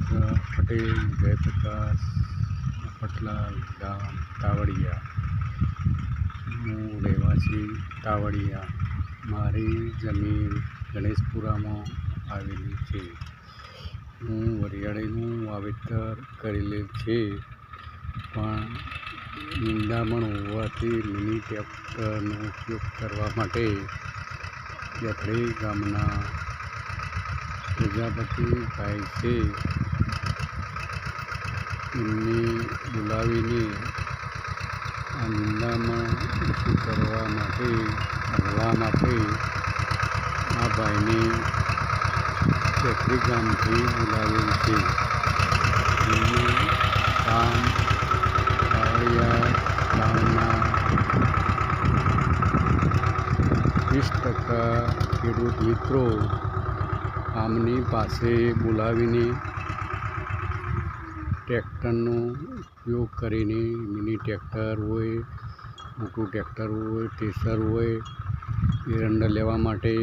પટેલ જયપ્રકાશ મફતલાલ, ગામ તાવડિયા. હું રહેવાસી તાવડિયા. મારી જમીન ગણેશપુરામાં આવેલી છે. હું વરિયાળીનું વાવેતર કરેલું છે, પણ નિંદામણ હોવાથી મિની ટ્રેક્ટરનો ઉપયોગ કરવા માટે બેથડી ગામના પ્રજાપતિભાઈ છે એમને બોલાવીને આ નિંદામણ ઓછું કરવા માટે આ ભાઈને બેથડી ગામથી બોલાવેલ છે. એમનું કામ તાવડિયા ગામના 20% ખેડૂત મિત્રો આમની પાસે બોલાવીને ટ્રેક્ટરનો ઉપયોગ કરીને મિની ટ્રેક્ટર હોય, મોટું ટ્રેક્ટર હોય, થ્રેસર હોય, એરંડા લેવા માટે,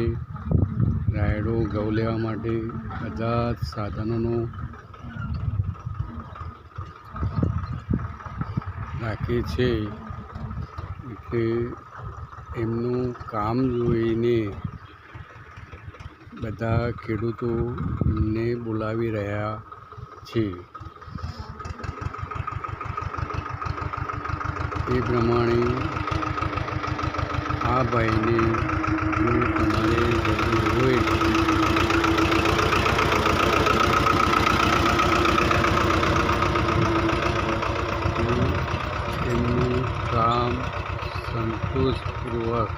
રાયડો ઘઉં લેવા માટે બધા જ સાધનોનો રાખે છે. એટલે એમનું કામ જોઈને બધા ખેડૂતો એમને બોલાવી રહ્યા છે. એ પ્રમાણે આ ભાઈને જો તમારે જરૂર હોય તો એમનું કામ સંતોષપૂર્વક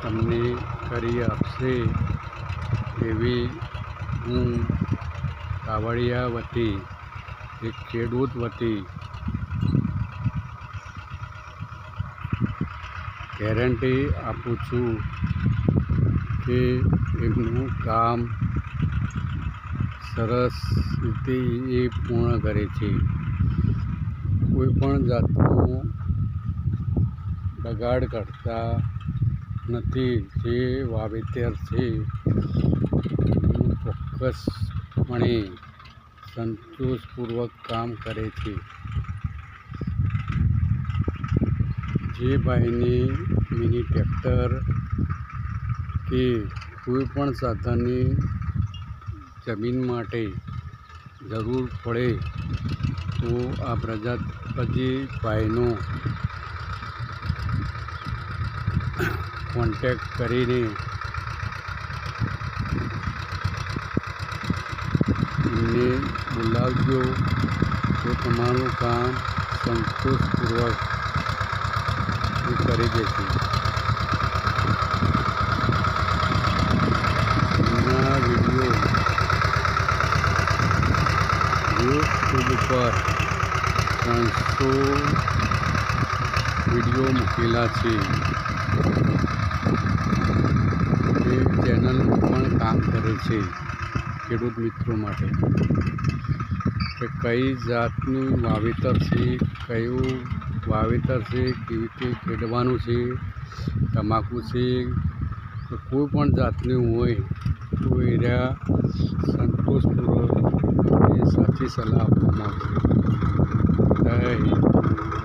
તમને કરી આપશે એવી હું તાવડિયા વતી, એક ખેડૂત વતી ગેરંટી આપું છું કે એમનું કામ સરસ રીતે એ પૂર્ણ કરે છે. કોઈ પણ જાતનો બગાડ કરતા નથી. જે વાવેતર છે એનું ચોક્કસપણે સંતોષપૂર્વક કામ કરે છે. જે ભાઈને મિની ટ્રેક્ટર કે કોઈ પણ સાધનની જમીન માટે જરૂર પડે તો આ પ્રજાપતિભાઈનો કોન્ટેક્ટ કરીને એમને બોલાવજો તો તમારું કામ સંતોષપૂર્વક કરી દેશે. એમના વિડીયો યુટ્યુબ પર 300 વિડીયો મૂકેલા છે. એ ચેનલ પણ કામ કરે છે ખેડૂત મિત્રો માટે કે કઈ જાતનું વાવેતર છે, કયું વાવેતર છે, કેવી રીતે ખેડવાનું છે, તમાકુ છે, તો કોઈ પણ જાતનું હોય તો એના સંતોષપૂર્વક સાચી સલાહ આપવામાં આવશે. જય હિન્દ.